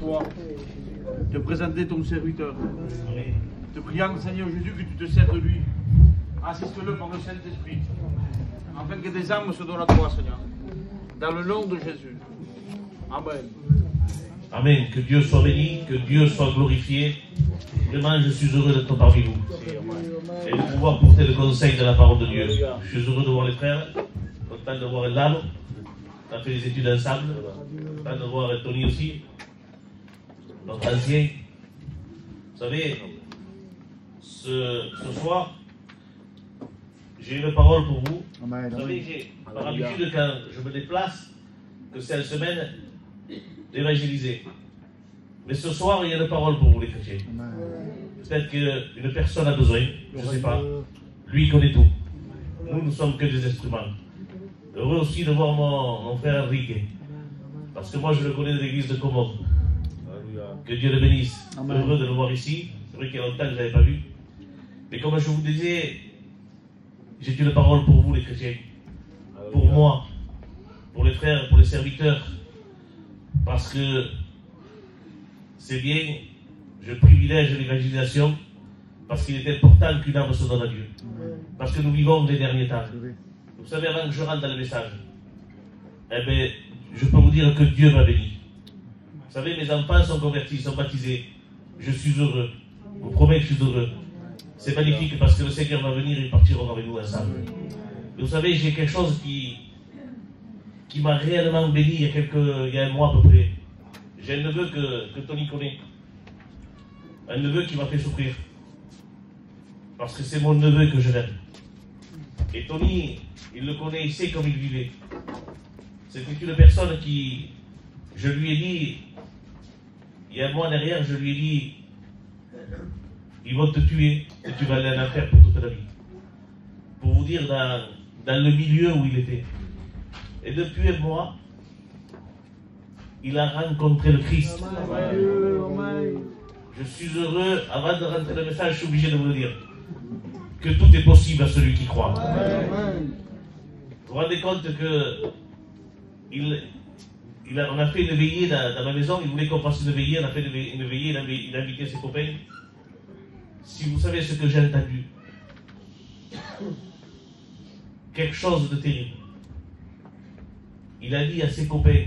toi, te présenter ton serviteur. Te priant, Seigneur Jésus, que tu te sers de lui. Assiste-le par le Saint-Esprit, afin que des âmes se donnent à toi, Seigneur. Dans le nom de Jésus. Amen. Amen. Que Dieu soit béni, que Dieu soit glorifié. Vraiment, je suis heureux d'être parmi vous. Et de pouvoir porter le conseil de la parole de Dieu. Je suis heureux de voir les frères, content de voir Eldam. On a fait des études ensemble. Content de voir Tony aussi, notre ancien. Vous savez, ce soir, j'ai une parole pour vous. Vous savez, j'ai par habitude, quand je me déplace, que c'est une semaine d'évangéliser. Mais ce soir, il y a une parole pour vous, les chrétiens. Peut-être qu'une personne a besoin, je ne sais pas. Lui, il connaît tout. Nous, nous sommes que des instruments. Heureux aussi de voir mon frère Enrique. Parce que moi, je le connais de l'église de Comore. Que Dieu le bénisse. Heureux de le voir ici. C'est vrai qu'il y a longtemps que je ne l'avais pas vu. Mais comme je vous disais, j'ai une parole pour vous, les chrétiens. Pour moi, pour les frères, pour les serviteurs. Parce que c'est bien, je privilège l'évangélisation, parce qu'il est important qu'une âme se donne à Dieu. Parce que nous vivons les derniers temps. Vous savez, avant que je rentre dans le message, eh bien, je peux vous dire que Dieu m'a béni. Vous savez, mes enfants sont convertis, sont baptisés. Je suis heureux. Je vous promets que je suis heureux. C'est magnifique parce que le Seigneur va venir et ils partiront avec nous ensemble. Et vous savez, j'ai quelque chose qui m'a réellement béni il y a un mois à peu près. J'ai un neveu que Tony connaît. Un neveu qui m'a fait souffrir. Parce que c'est mon neveu que je l'aime. Et Tony, il le connaît, il sait comme il vivait. C'était une personne qui, je lui ai dit, il y a un mois derrière, je lui ai dit, ils vont te tuer et tu vas aller en enfer pour toute la vie. Pour vous dire dans le milieu où il était. Et depuis un mois, il a rencontré le Christ. Je suis heureux, avant de rentrer dans le message, je suis obligé de vous le dire, que tout est possible à celui qui croit. Vous vous rendez compte que on a fait une veillée dans ma maison, il voulait qu'on fasse une veillée, on a fait une veillée, il a invité ses copains. Si vous savez ce que j'ai entendu, quelque chose de terrible. Il a dit à ses copains,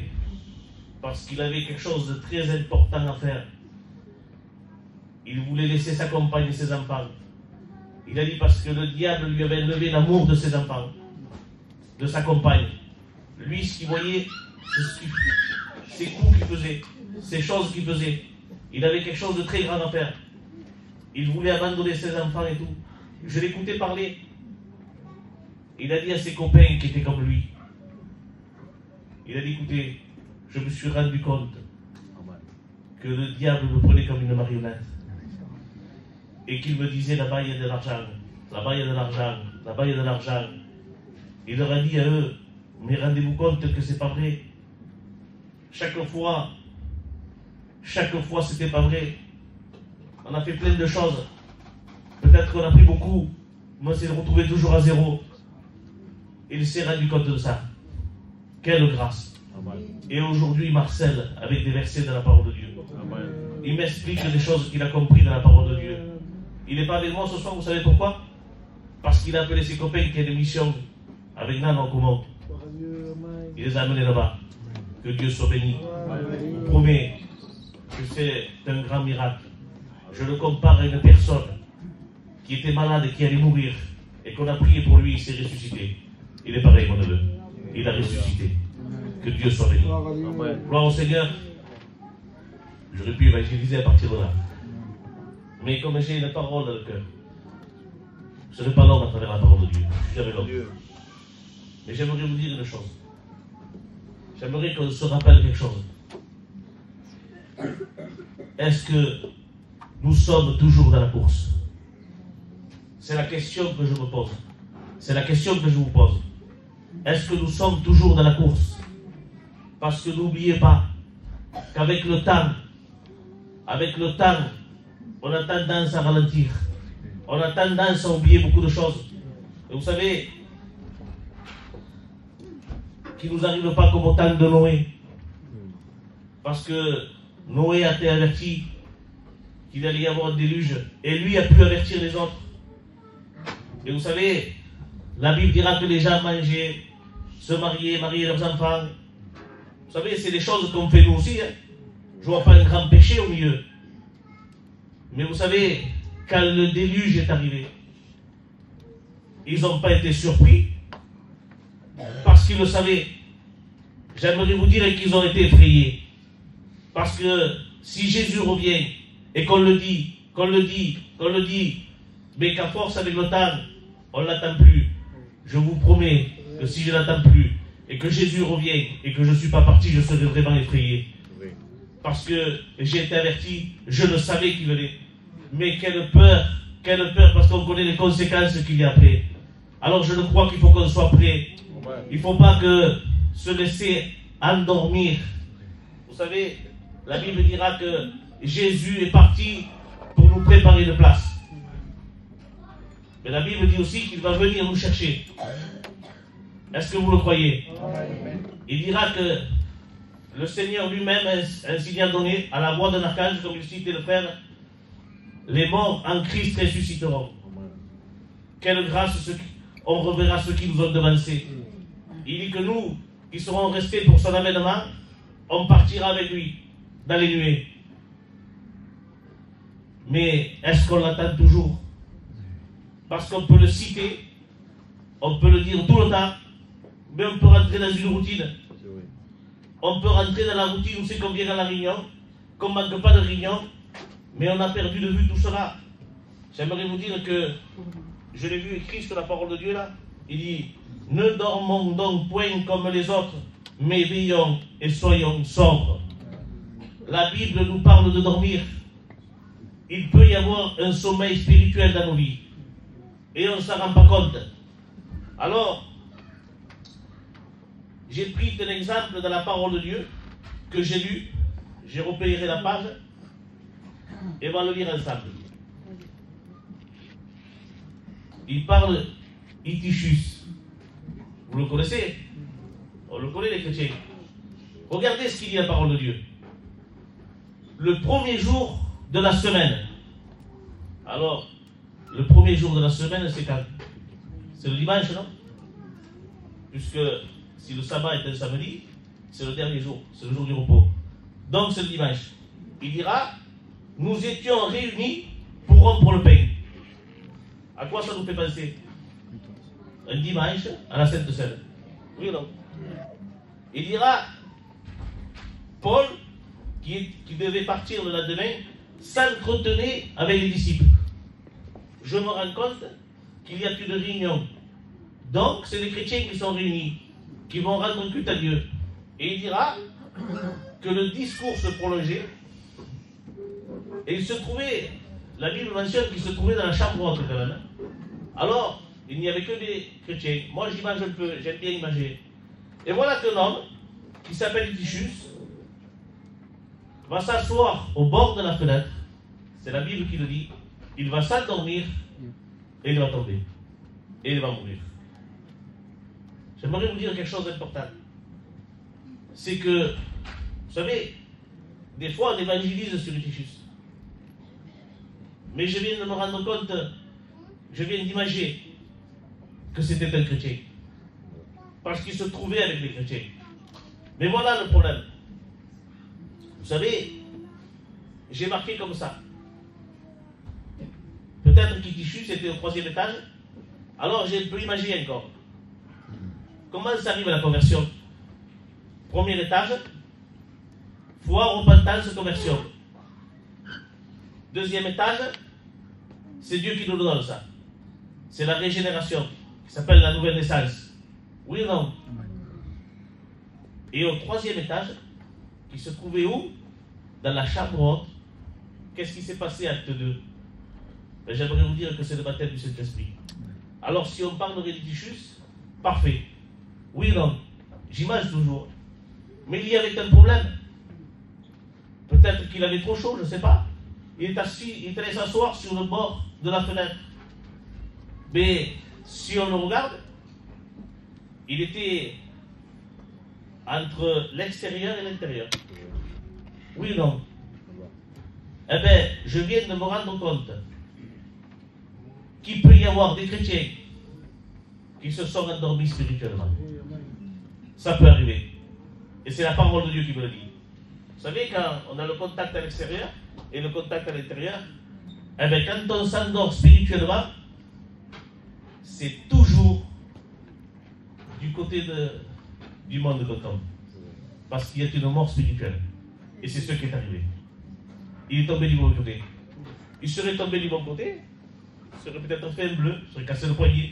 parce qu'il avait quelque chose de très important à faire, il voulait laisser sa compagne et ses enfants. Il a dit parce que le diable lui avait enlevé l'amour de ses enfants, de sa compagne. Lui, ce qu'il voyait, c'est ses coups qu'il faisait, ces choses qu'il faisait. Il avait quelque chose de très grand à faire. Il voulait abandonner ses enfants et tout. Je l'écoutais parler. Il a dit à ses copains qui étaient comme lui, il a dit, écoutez, je me suis rendu compte que le diable me prenait comme une marionnette. Et qu'il me disait, là-bas il y a de l'argent, là-bas il y a de l'argent, là-bas il y a de l'argent. Il leur a dit à eux, mais rendez-vous compte que c'est pas vrai. Chaque fois, c'était pas vrai. On a fait plein de choses. Peut-être qu'on a pris beaucoup, mais on s'est retrouvé toujours à zéro. Il s'est rendu compte de ça. Quelle grâce. Et aujourd'hui, il m'harcèle avec des versets de la parole de Dieu. Il m'explique des choses qu'il a compris dans la parole de Dieu. Il n'est pas avec moi ce soir, vous savez pourquoi? Parce qu'il a appelé ses copains qui ont des missions avec Nan en commun. Il les a amenés là-bas. Que Dieu soit béni. Je vous promets que c'est un grand miracle. Je le compare à une personne qui était malade et qui allait mourir, et qu'on a prié pour lui, il s'est ressuscité. Il est pareil, mon neveu. Il a ressuscité. Que Dieu soit béni. Gloire au Seigneur. J'aurais pu évangéliser à partir de là. Mais comme j'ai une parole dans le cœur, je ne serai pas l'homme à travers la parole de Dieu. Je suis jamais l'homme. Mais j'aimerais vous dire une chose. J'aimerais qu'on se rappelle quelque chose. Est-ce que nous sommes toujours dans la course? C'est la question que je me pose. C'est la question que je vous pose. Est-ce que nous sommes toujours dans la course? Parce que n'oubliez pas qu'avec le temps, on a tendance à ralentir. On a tendance à oublier beaucoup de choses. Et vous savez, qu'il ne nous arrive pas comme au temps de Noé. Parce que Noé a été averti qu'il allait y avoir un déluge, et lui a pu avertir les autres. Et vous savez, la Bible dira que les gens mangeaient, se mariaient, mariaient leurs enfants. Vous savez, c'est des choses qu'on fait nous aussi. Hein. Je ne vois pas un grand péché au milieu. Mais vous savez, quand le déluge est arrivé, ils n'ont pas été surpris parce qu'ils le savaient. J'aimerais vous dire qu'ils ont été effrayés. Parce que si Jésus revient et qu'on le dit, mais qu'à force avec le temps, on ne l'attend plus. Je vous promets que si je ne l'attends plus et que Jésus revient et que je ne suis pas parti, je serai vraiment effrayé. Parce que j'ai été averti, je le savais qu'il venait. Mais quelle peur, parce qu'on connaît les conséquences qu'il y a après. Alors je crois qu'il faut qu'on soit prêt. Il ne faut pas que se laisser endormir. Vous savez, la Bible dira que Jésus est parti pour nous préparer une place. Mais la Bible dit aussi qu'il va venir nous chercher. Est-ce que vous le croyez? Il dira que le Seigneur lui-même a un signal donné à la voix d'un archange, comme il citait le frère. Les morts en Christ ressusciteront. Quelle grâce, on reverra ceux qui nous ont devancés. Il dit que nous, qui serons restés pour son avènement, on partira avec lui dans les nuées. Mais est-ce qu'on l'attend toujours? Parce qu'on peut le citer, on peut le dire tout le temps, mais on peut rentrer dans une routine. On peut rentrer dans la routine où c'est qu'on vient à la réunion, qu'on ne manque pas de réunion, mais on a perdu de vue tout cela. J'aimerais vous dire que je l'ai vu écrit sur la parole de Dieu là. Il dit, ne dormons donc point comme les autres, mais veillons et soyons sobres. La Bible nous parle de dormir. Il peut y avoir un sommeil spirituel dans nos vies. Et on ne s'en rend pas compte. Alors, j'ai pris un exemple dans la parole de Dieu que j'ai lu. J'ai repéré la page et on va le lire ensemble. Il parle Itichus. Vous le connaissez? On le connaît, les chrétiens. Regardez ce qu'il dit la parole de Dieu. Le premier jour de la semaine. Alors, le premier jour de la semaine, c'est quand? C'est le dimanche, non? Puisque si le sabbat est un samedi, c'est le dernier jour, c'est le jour du repos. Donc c'est le dimanche. Il dira, nous étions réunis pour rompre le pain. À quoi ça nous fait penser? Un dimanche à la Sainte Seine. Oui ou non? Il dira, Paul, qui devait partir le lendemain, s'entretenait avec les disciples. Je me rends compte qu'il y a une réunion. Donc, c'est les chrétiens qui sont réunis, qui vont rendre culte à Dieu. Et il dira que le discours se prolongeait. Et il se trouvait, la Bible mentionne qu'il se trouvait dans la chambre haute quand même. Alors, il n'y avait que des chrétiens. Moi, j'imagine un peu, j'aime bien imaginer. Et voilà qu'un homme, qui s'appelle Itichus, va s'asseoir au bord de la fenêtre. C'est la Bible qui le dit. Il va s'endormir et il va tomber. Et il va mourir. J'aimerais vous dire quelque chose d'important. C'est que, vous savez, des fois on évangélise sur Itichus. Mais je viens de me rendre compte, je viens d'imaginer que c'était un chrétien. Parce qu'il se trouvait avec les chrétiens. Mais voilà le problème. Vous savez, j'ai marqué comme ça. Peut-être qu'Itichus était au 3e étage. Alors j'ai un peu imaginé encore. Comment ça arrive à la conversion? 1er étage, foi, repentance, conversion. 2e étage, c'est Dieu qui nous donne ça. C'est la régénération, qui s'appelle la nouvelle naissance. Oui ou non? Et au 3e étage, qui se trouvait où? Dans la chambre haute. Qu'est-ce qui s'est passé acte 2? Ben, j'aimerais vous dire que c'est le baptême du Saint-Esprit. Alors si on parle de Itichus, parfait. Oui ou non? J'imagine toujours. Mais il y avait un problème. Peut-être qu'il avait trop chaud, je ne sais pas. Il est assis, il est allé s'asseoir sur le bord de la fenêtre. Mais si on le regarde, il était entre l'extérieur et l'intérieur. Oui ou non? eh bien, je viens de me rendre compte qu'il peut y avoir des chrétiens qui se sont endormis spirituellement. Ça peut arriver. Et c'est la parole de Dieu qui me le dit. Vous savez, quand on a le contact à l'extérieur et le contact à l'intérieur, eh bien, quand on s'endort spirituellement, c'est toujours du côté du monde de l'automne. Parce qu'il y a une mort spirituelle. Et c'est ce qui est arrivé. Il est tombé du bon côté. Il serait tombé du bon côté, il serait peut-être fait un bleu, il serait cassé le poignet.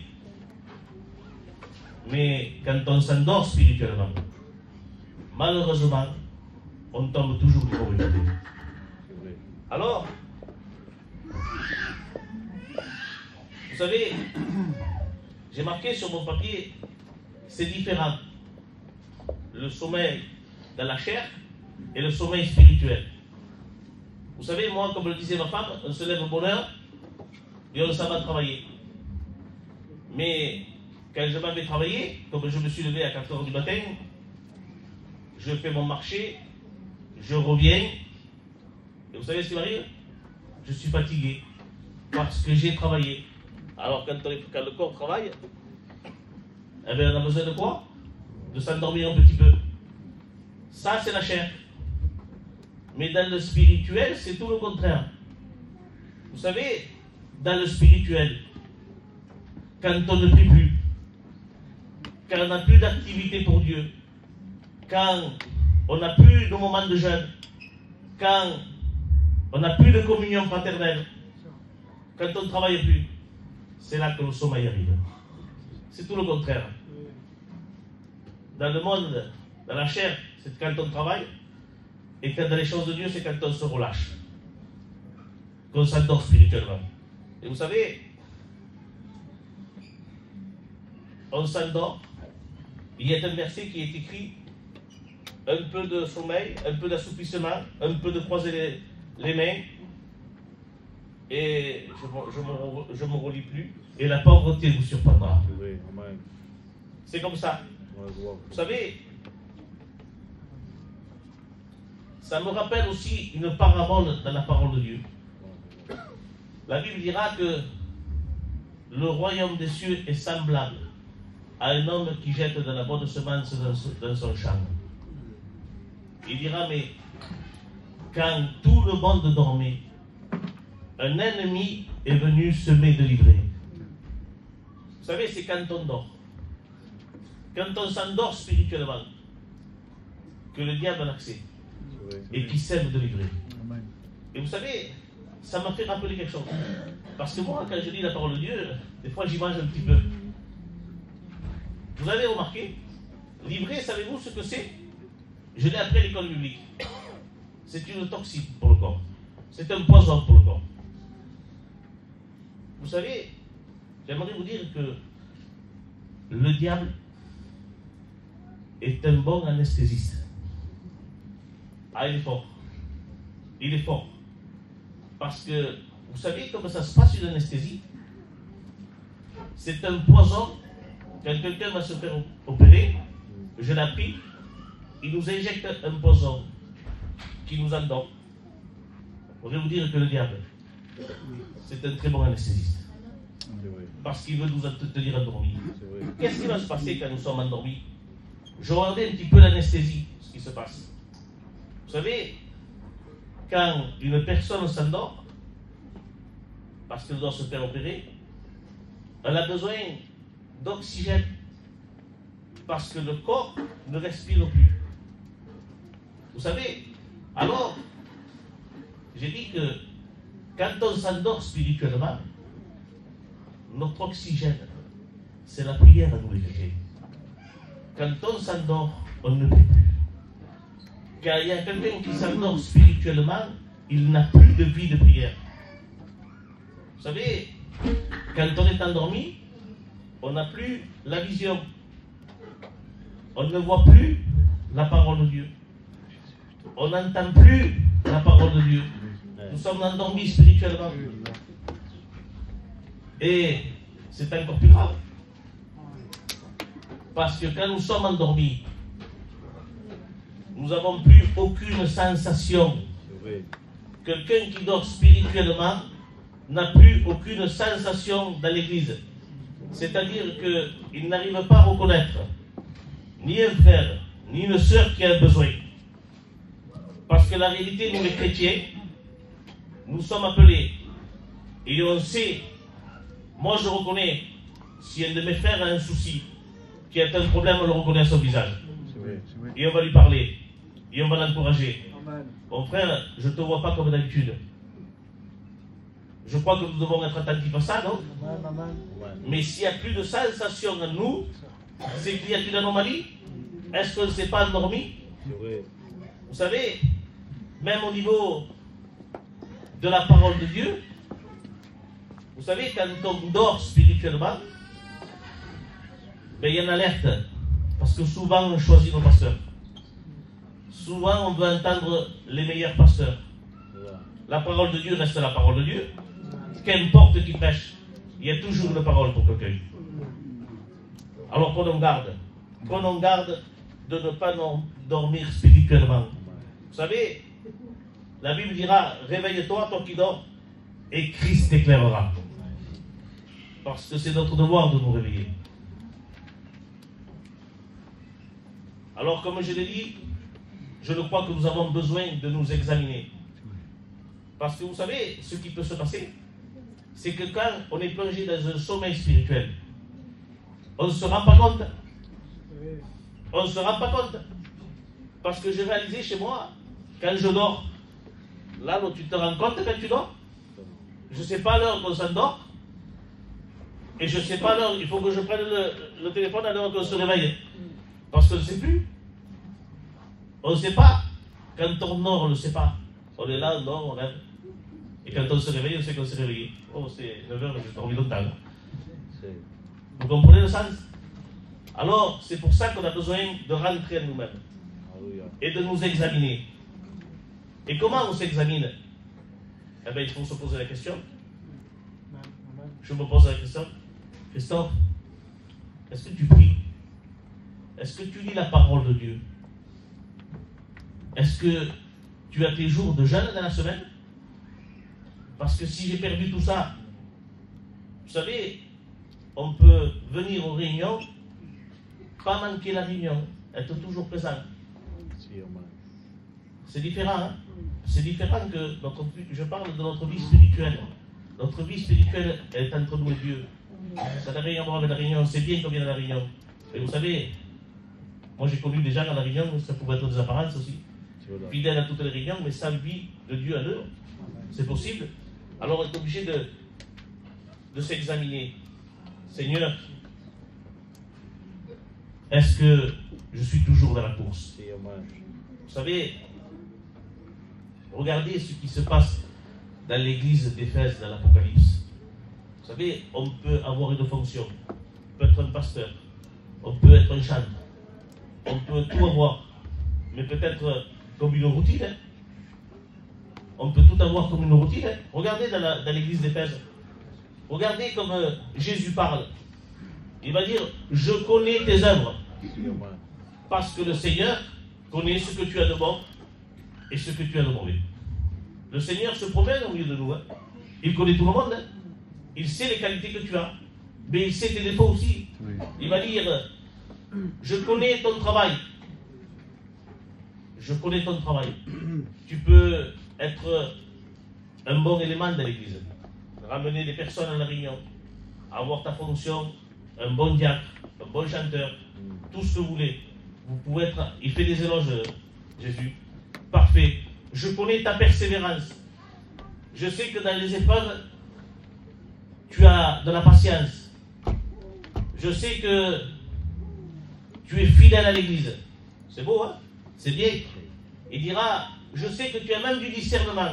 Mais quand on s'endort spirituellement, malheureusement, on tombe toujours du mauvais côté. Alors, vous savez, j'ai marqué sur mon papier, c'est différent. Le sommeil dans la chair et le sommeil spirituel. Vous savez, moi, comme le disait ma femme, on se lève au bonne heure et on s'en va travailler. Mais quand je m'en vais travailler, comme je me suis levé à 4 h du matin, je fais mon marché, je reviens, et vous savez ce qui m'arrive? Je suis fatigué, parce que j'ai travaillé. Alors quand le corps travaille, eh bien, on a besoin de quoi? De s'endormir un petit peu. Ça, c'est la chair. Mais dans le spirituel, c'est tout le contraire. Vous savez, dans le spirituel, quand on ne prie plus, quand on n'a plus d'activité pour Dieu, quand on n'a plus de moments de jeûne, quand on n'a plus de communion fraternelle, quand on ne travaille plus, c'est là que le sommeil arrive. C'est tout le contraire. Dans le monde, dans la chair, c'est quand on travaille, et quand dans les choses de Dieu, c'est quand on se relâche, qu'on s'endort spirituellement. Et vous savez, on s'endort. Il y a un verset qui est écrit: un peu de sommeil, un peu d'assouplissement, un peu de croiser les mains, et je me relis plus, et la pauvreté vous surprendra. C'est comme ça. Vous savez, ça me rappelle aussi une parabole dans la parole de Dieu. La Bible dira que le royaume des cieux est semblable à un homme qui jette de la bonne semence dans son champ. Il dira, mais quand tout le monde dormait, un ennemi est venu semer de l'ivraie. Vous savez, c'est quand on dort. Quand on s'endort spirituellement, que le diable a l'accès et qui sème de l'ivraie. Et vous savez, ça m'a fait rappeler quelque chose. Parce que moi, quand je lis la parole de Dieu, des fois j'y mange un petit peu. Vous avez remarqué, l'ivraie, savez-vous ce que c'est? Je l'ai appris à l'école biblique. C'est une toxine pour le corps. C'est un poison pour le corps. Vous savez, j'aimerais vous dire que le diable est un bon anesthésiste. Ah, il est fort. Il est fort. Parce que, vous savez comment ça se passe une anesthésie? C'est un poison. Quand quelqu'un va se faire opérer, je l'ai appris, il nous injecte un poison qui nous endort. Je voudrais vous dire que le diable, c'est un très bon anesthésiste. Parce qu'il veut nous tenir endormis. Qu'est-ce qui va se passer quand nous sommes endormis? Je regardais un petit peu l'anesthésie, ce qui se passe. Vous savez, quand une personne s'endort, parce qu'elle doit se faire opérer, elle a besoin d'oxygène, parce que le corps ne respire plus. Vous savez, alors, j'ai dit que quand on s'endort spirituellement, notre oxygène, c'est la prière à nous les chrétiens. Quand on s'endort, on ne prie plus. Quand il y a quelqu'un qui s'endort spirituellement, il n'a plus de vie de prière. Vous savez, quand on est endormi, on n'a plus la vision. On ne voit plus la parole de Dieu. On n'entend plus la parole de Dieu. Nous sommes endormis spirituellement. Et c'est encore plus grave. Parce que quand nous sommes endormis, nous n'avons plus aucune sensation quelqu'un qui dort spirituellement n'a plus aucune sensation dans l'église. C'est-à-dire qu'il n'arrive pas à reconnaître ni un frère, ni une sœur qui a un besoin. Parce que la réalité, nous les chrétiens, nous sommes appelés et on sait, moi je reconnais, si un de mes frères a un souci, qui a un problème, on le reconnaît à son visage. Et on va lui parler, et on va l'encourager. Mon frère, je ne te vois pas comme d'habitude. Je crois que nous devons être attentifs à ça, non? Mais s'il n'y a plus de sensation en nous, c'est qu'il y a une anomalie. Est-ce qu'on ne s'est pas endormi? Vous savez, même au niveau de la parole de Dieu, vous savez, quand on dort spirituellement, ben, il y a une alerte. Parce que souvent, on choisit nos pasteurs. Souvent, on veut entendre les meilleurs pasteurs. La parole de Dieu reste la parole de Dieu. Qu'importe qui prêche, il y a toujours une parole pour quelqu'un. Alors qu'on en garde. Qu'on en garde de ne pas dormir spirituellement. Vous savez, la Bible dira, réveille-toi, toi qui dors, et Christ t'éclairera. Parce que c'est notre devoir de nous réveiller. Alors, comme je l'ai dit, je crois que nous avons besoin de nous examiner. Parce que vous savez, ce qui peut se passer, c'est que quand on est plongé dans un sommeil spirituel, on ne se rend pas compte. On ne se rend pas compte. Parce que j'ai réalisé chez moi, quand je dors, là, tu te rends compte quand tu dors? Je ne sais pas l'heure qu'on s'endort. Et je ne sais pas l'heure, il faut que je prenne le téléphone à l'heure qu'on se réveille. Parce qu'on ne sait plus. On ne sait pas. Quand on dort, on ne sait pas. On est là, on dort, on rêve. Et quand on se réveille, on sait qu'on s'est réveillé. Oh, c'est 9h, j'ai dormi longtemps. Vous comprenez le sens? Alors, c'est pour ça qu'on a besoin de rentrer en nous-mêmes. Et de nous examiner. Et comment on s'examine? Eh bien, il faut se poser la question. Je me pose la question. Christophe, est-ce que tu pries? Est-ce que tu lis la parole de Dieu? Est-ce que tu as tes jours de jeûne dans la semaine? Parce que si j'ai perdu tout ça, vous savez, on peut venir aux réunions, pas manquer la réunion, être toujours présent. C'est différent, hein? C'est différent que je parle de notre vie spirituelle. Notre vie spirituelle est entre nous et Dieu. Ça n'a rien à voir avec la réunion, c'est bien qu'on vienne à la réunion. Et vous savez, moi j'ai connu des gens à la réunion, ça pouvait être des apparences aussi. Fidèles à toutes les réunions, mais sans vie de Dieu à eux. C'est possible. Alors on est obligé de s'examiner. Seigneur, est-ce que je suis toujours dans la course? Vous savez, regardez ce qui se passe dans l'église d'Éphèse, dans l'Apocalypse. Vous savez, on peut avoir une fonction. On peut être un pasteur. On peut être un chantre. On peut tout avoir. Mais peut-être comme une routine. Hein. On peut tout avoir comme une routine. Hein. Regardez dans l'église d'Éphèse. Regardez comme Jésus parle. Il va dire, je connais tes œuvres. Parce que le Seigneur connaît ce que tu as de bon et ce que tu as de mauvais. Le Seigneur se promène au milieu de nous. Hein. Il connaît tout le monde. Hein. Il sait les qualités que tu as. Mais il sait tes défauts aussi. Oui. Il va dire, je connais ton travail. Je connais ton travail. Tu peux être un bon élément dans l'église. Ramener des personnes à la réunion. Avoir ta fonction, un bon diacre, un bon chanteur. Tout ce que vous voulez. Vous pouvez être... Il fait des éloges, Jésus. Parfait. Je connais ta persévérance. Je sais que dans les épreuves, tu as de la patience. Je sais que tu es fidèle à l'église. C'est beau, hein? C'est bien. Il dira, je sais que tu as même du discernement.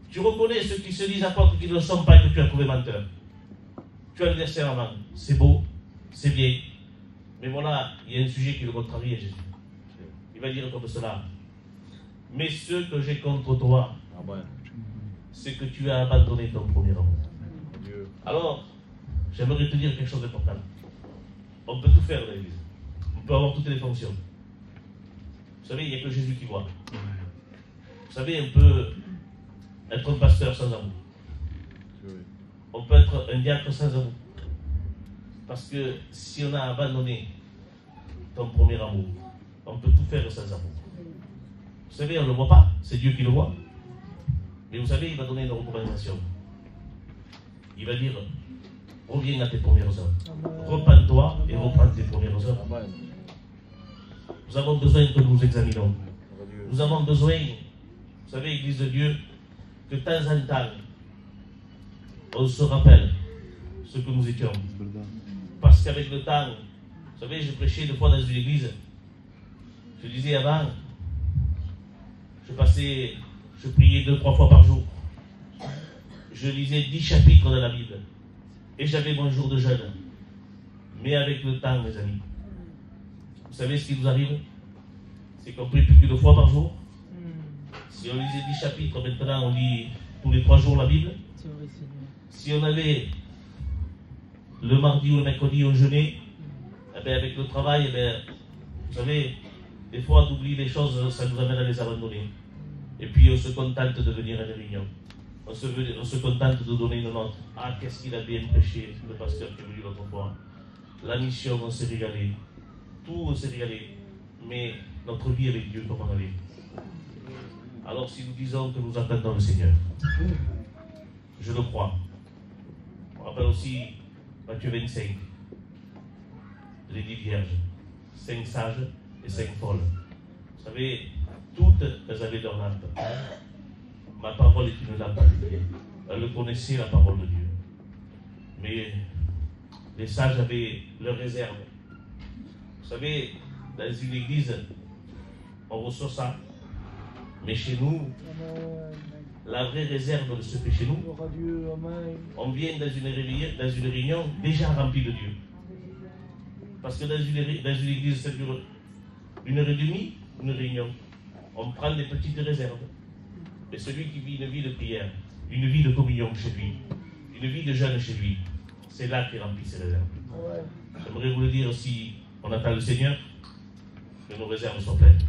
Tu reconnais ceux qui se disent apôtres qui ne le sont pas et que tu as trouvé menteur. Tu as le discernement. C'est beau, c'est bien. Mais voilà, il y a un sujet qui le contrarie à Jésus. Il va dire comme cela. Mais ce que j'ai contre toi, c'est que tu as abandonné ton premier amour. Alors, j'aimerais te dire quelque chose d'important. On peut tout faire dans l'église. On peut avoir toutes les fonctions. Vous savez, il n'y a que Jésus qui voit. Vous savez, on peut être un pasteur sans amour. On peut être un diacre sans amour. Parce que si on a abandonné ton premier amour, on peut tout faire sans amour. Vous savez, on ne le voit pas, c'est Dieu qui le voit. Mais vous savez, il va donner une recommandation. Il va dire, reviens à tes premières œuvres. Repends-toi et reprends tes premières œuvres. Nous avons besoin que nous examinons. Nous avons besoin, vous savez, Église de Dieu, que de temps en temps, on se rappelle ce que nous étions. Parce qu'avec le temps, vous savez, je prêchais 2 fois dans une église. Je disais avant, je priais 2-3 fois par jour. Je lisais 10 chapitres de la Bible. Et j'avais mon jour de jeûne. Mais avec le temps, mes amis, vous savez ce qui nous arrive? C'est qu'on prie plus que 2 fois par jour. Si on lisait 10 chapitres, maintenant on lit tous les 3 jours la Bible. Si on avait le mardi ou le mercredi, on jeûnait, eh bien, avec le travail, eh bien, vous savez, des fois, on oublie les choses, ça nous amène à les abandonner. Et puis, on se contente de venir à des réunions. On se contente de donner une note. Ah, qu'est-ce qu'il a bien prêché, le pasteur qui est venu l'autre fois. La mission, on s'est régalé. Tout, on s'est régalé. Mais notre vie avec Dieu, comment elle est? Alors, si nous disons que nous attendons le Seigneur, je le crois. On rappelle aussi Matthieu 25, les 10 vierges, 5 sages et 5 folles. Vous savez, toutes elles avaient leur lampe. Ma parole est une lampe à mes pieds. Elles connaissaient la parole de Dieu. Mais les sages avaient leur réserve. Vous savez, dans une église, on reçoit ça. Mais chez nous, la vraie réserve se fait chez nous. On vient dans une réunion déjà remplie de Dieu. Parce que dans une église, ça dure 1h30, une réunion. On prend des petites réserves. Et celui qui vit une vie de prière, une vie de communion chez lui, une vie de jeûne chez lui, c'est là qu'il remplit ses réserves. J'aimerais vous le dire, si on attend le Seigneur, que nos réserves soient pleines.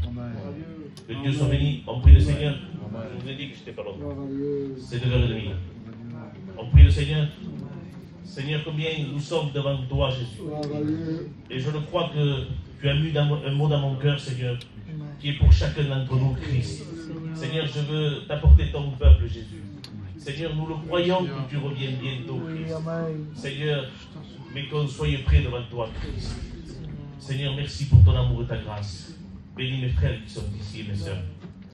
Que Dieu soit béni. On prie le Seigneur. Je vous ai dit que je n'étais pas long. C'est 9h30. On prie le Seigneur. Seigneur, combien nous sommes devant toi, Jésus. Et je le crois que tu as mis un mot dans mon cœur, Seigneur, qui est pour chacun d'entre nous, Christ. Seigneur, je veux t'apporter ton peuple, Jésus. Seigneur, nous le croyons que tu reviens bientôt, Christ. Seigneur, mais qu'on soit prêts devant toi, Christ. Seigneur, merci pour ton amour et ta grâce. Bénis mes frères qui sont ici et mes sœurs.